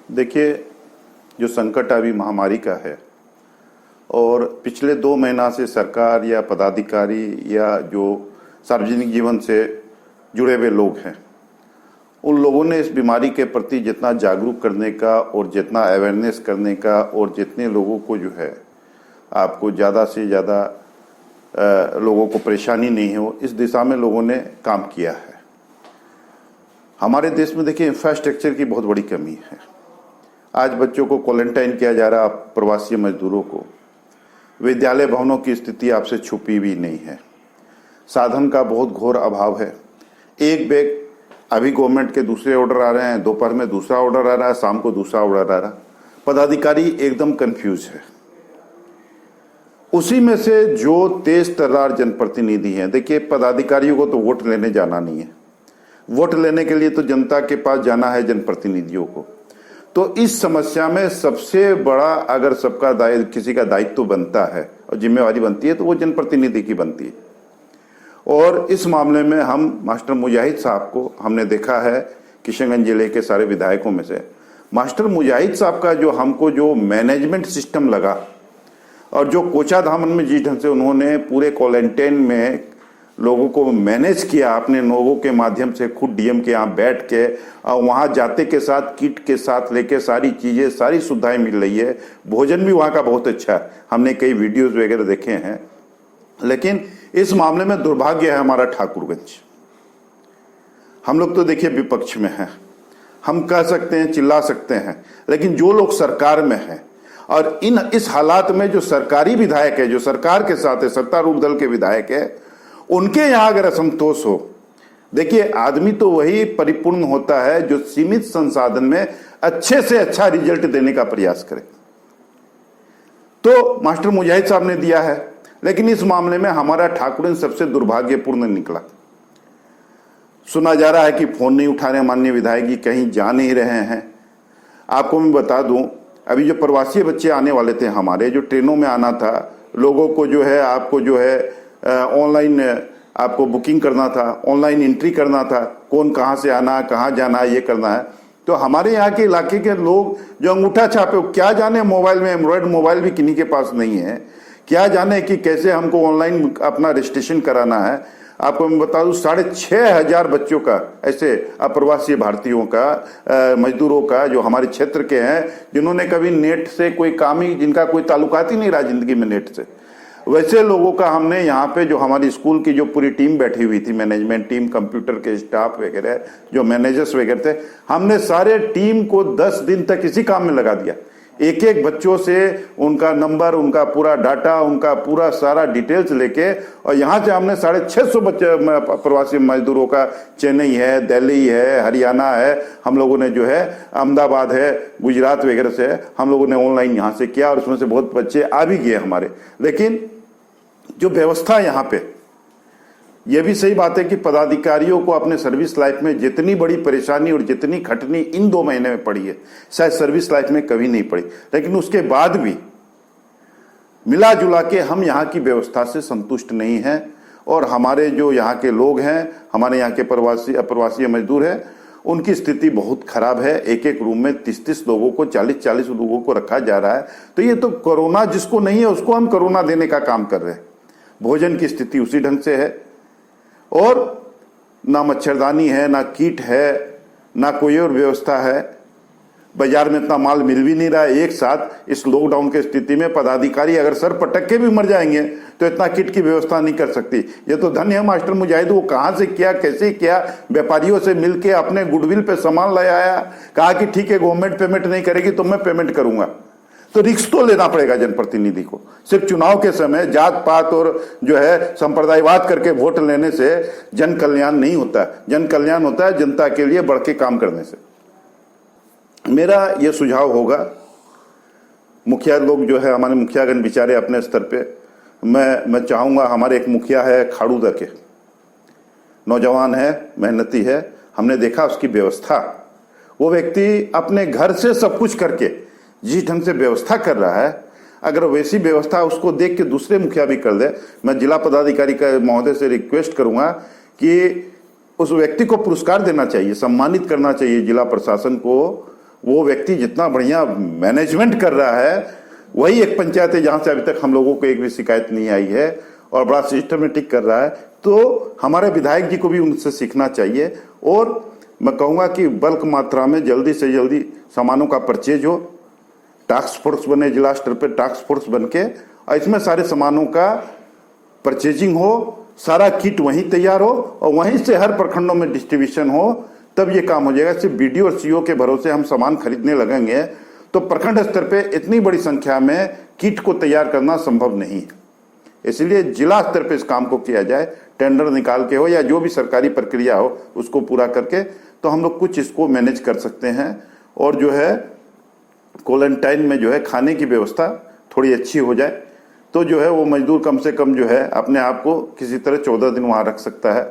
देखिए, जो संकट अभी महामारी का है और पिछले 2 महीना से सरकार या पदाधिकारी या जो सार्वजनिक जीवन से जुड़े हुए लोग हैं, उन लोगों ने इस बीमारी के प्रति जितना जागरूक करने का और जितना अवेयरनेस करने का और जितने लोगों को जो है आपको ज़्यादा से ज़्यादा लोगों को परेशानी नहीं हो, इस दिशा में लोगों ने काम किया है। हमारे देश में देखिए इंफ्रास्ट्रक्चर की बहुत बड़ी कमी है। आज बच्चों को क्वारंटाइन किया जा रहा, प्रवासी मजदूरों को। विद्यालय भवनों की स्थिति आपसे छुपी भी नहीं है। साधन का बहुत घोर अभाव है। एक बैग अभी गवर्नमेंट के दूसरे ऑर्डर आ रहे हैं, दोपहर में दूसरा ऑर्डर आ रहा है, शाम को दूसरा ऑर्डर आ रहा है। पदाधिकारी एकदम कंफ्यूज है। उसी में से जो तेज तर्रार जनप्रतिनिधि हैं, देखिए पदाधिकारियों को तो वोट लेने जाना नहीं है, वोट लेने के लिए तो जनता के पास जाना है, जनप्रतिनिधियों को। तो इस समस्या में सबसे बड़ा अगर सबका किसी का दायित्व बनता है और जिम्मेवारी बनती है तो वो जनप्रतिनिधि की बनती है। और इस मामले में हम मास्टर मुजाहिद साहब को हमने देखा है, किशनगंज जिले के सारे विधायकों में से मास्टर मुजाहिद साहब का जो हमको जो मैनेजमेंट सिस्टम लगा और जो कोचाधामन में जिस ढंग से उन्होंने पूरे क्वारंटाइन में लोगों को मैनेज किया, अपने लोगों के माध्यम से खुद डीएम के यहाँ बैठ के और वहाँ जाते के साथ किट के साथ लेके सारी चीज़ें, सारी सुविधाएं मिल रही है। भोजन भी वहाँ का बहुत अच्छा है, हमने कई वीडियोस वगैरह देखे हैं। लेकिन इस मामले में दुर्भाग्य है हमारा ठाकुरगंज। हम लोग तो देखिए विपक्ष में हैं, हम कह सकते हैं, चिल्ला सकते हैं, लेकिन जो लोग सरकार में हैं और इस हालात में जो सरकारी विधायक है, जो सरकार के साथ है, सत्तारूढ़ दल के विधायक है, उनके यहां अगर असंतोष हो, देखिए आदमी तो वही परिपूर्ण होता है जो सीमित संसाधन में अच्छे से अच्छा रिजल्ट देने का प्रयास करे। तो मास्टर मुजाहिद साहब ने दिया है, लेकिन इस मामले में हमारा ठाकुरगंज सबसे दुर्भाग्यपूर्ण निकला। सुना जा रहा है कि फोन नहीं उठा रहे माननीय विधायक जी, कहीं जा नहीं रहे हैं। आपको मैं बता दूं, अभी जो प्रवासी बच्चे आने वाले थे हमारे, जो ट्रेनों में आना था, लोगों को जो है आपको जो है ऑनलाइन आपको बुकिंग करना था, ऑनलाइन एंट्री करना था, कौन कहाँ से आना, कहाँ जाना है, ये करना है। तो हमारे यहाँ के इलाके के लोग जो अंगूठा छापे, क्या जाने मोबाइल में एंड्रॉयड मोबाइल भी किन्हीं के पास नहीं है, क्या जाने कि कैसे हमको ऑनलाइन अपना रजिस्ट्रेशन कराना है। आपको मैं बता दूं 6,500 बच्चों का, ऐसे अप्रवासी भारतीयों का, मजदूरों का जो हमारे क्षेत्र के हैं, जिन्होंने कभी नेट से कोई काम ही, जिनका कोई ताल्लुकात ही नहीं रहा जिंदगी में नेट से, वैसे लोगों का हमने यहाँ पे जो हमारी स्कूल की जो पूरी टीम बैठी हुई थी, मैनेजमेंट टीम, कंप्यूटर के स्टाफ वगैरह, जो मैनेजर्स वगैरह थे, हमने सारे टीम को 10 दिन तक इसी काम में लगा दिया। एक एक बच्चों से उनका नंबर, उनका पूरा डाटा, उनका पूरा सारा डिटेल्स लेके, और यहाँ से हमने 650 बच्चे प्रवासी मजदूरों का, चेन्नई है, दिल्ली है, हरियाणा है, हम लोगों ने जो है अहमदाबाद है, गुजरात वगैरह से हम लोगों ने ऑनलाइन यहाँ से किया और उसमें से बहुत बच्चे आ भी गए हमारे। लेकिन जो व्यवस्था यहाँ पे, यह भी सही बात है कि पदाधिकारियों को अपने सर्विस लाइफ में जितनी बड़ी परेशानी और जितनी खटनी इन 2 महीने में पड़ी है, शायद सर्विस लाइफ में कभी नहीं पड़ी। लेकिन उसके बाद भी मिला जुला के हम यहाँ की व्यवस्था से संतुष्ट नहीं हैं। और हमारे जो यहाँ के लोग हैं, हमारे यहाँ के अप्रवासी मजदूर हैं, उनकी स्थिति बहुत खराब है। एक एक रूम में 30-30 लोगों को, 40-40 लोगों को रखा जा रहा है। तो ये तो कोरोना जिसको नहीं है उसको हम कोरोना देने का काम कर रहे हैं। भोजन की स्थिति उसी ढंग से है, और ना मच्छरदानी है, ना किट है, ना कोई और व्यवस्था है। बाजार में इतना माल मिल भी नहीं रहा है। एक साथ इस लॉकडाउन के स्थिति में पदाधिकारी अगर सर पटक के भी मर जाएंगे तो इतना किट की व्यवस्था नहीं कर सकती। ये तो धन्य है मास्टर मुजाहिद, वो कहाँ से किया, कैसे किया, व्यापारियों से मिलके अपने गुडविल पे सामान ले आया, कहा कि ठीक है गवर्नमेंट पेमेंट नहीं करेगी तो मैं पेमेंट करूंगा। तो रिस्क तो लेना पड़ेगा जनप्रतिनिधि को। सिर्फ चुनाव के समय जात पात और जो है संप्रदायवाद करके वोट लेने से जन कल्याण नहीं होता। जन कल्याण होता है जनता के लिए बढ़ के काम करने से। मेरा ये सुझाव होगा, मुखिया लोग जो है, हमारे मुखियागण बेचारे अपने स्तर पे, मैं चाहूंगा, हमारे एक मुखिया है खाड़ूदा के, नौजवान है, मेहनती है, हमने देखा उसकी व्यवस्था, वो व्यक्ति अपने घर से सब कुछ करके जिस ढंग से व्यवस्था कर रहा है, अगर वैसी व्यवस्था उसको देख के दूसरे मुखिया भी कर दे, मैं जिला पदाधिकारी का महोदय से रिक्वेस्ट करूंगा कि उस व्यक्ति को पुरस्कार देना चाहिए, सम्मानित करना चाहिए जिला प्रशासन को वो व्यक्ति जितना बढ़िया मैनेजमेंट कर रहा है, वही एक पंचायत है जहां से अभी तक हम लोगों को एक भी शिकायत नहीं आई है और बड़ा सिस्टमेटिक कर रहा है। तो हमारे विधायक जी को भी उनसे सीखना चाहिए और मैं कहूंगा कि बल्क मात्रा में जल्दी से जल्दी सामानों का परचेज हो, टास्क फोर्स बने, जिला स्तर पर टास्क फोर्स बन के, और इसमें सारे सामानों का परचेजिंग हो, सारा किट वहीं तैयार हो और वहीं से हर प्रखंडों में डिस्ट्रीब्यूशन हो, तब ये काम हो जाएगा। सिर्फ बीडीओ और सीओ के भरोसे हम सामान खरीदने लगेंगे तो प्रखंड स्तर पे इतनी बड़ी संख्या में किट को तैयार करना संभव नहीं है। इसलिए जिला स्तर पे इस काम को किया जाए, टेंडर निकाल के हो या जो भी सरकारी प्रक्रिया हो उसको पूरा करके, तो हम लोग कुछ इसको मैनेज कर सकते हैं। और जो है क्वारंटाइन में जो है खाने की व्यवस्था थोड़ी अच्छी हो जाए तो जो है वो मजदूर कम से कम जो है अपने आप को किसी तरह 14 दिन वहां रख सकता है।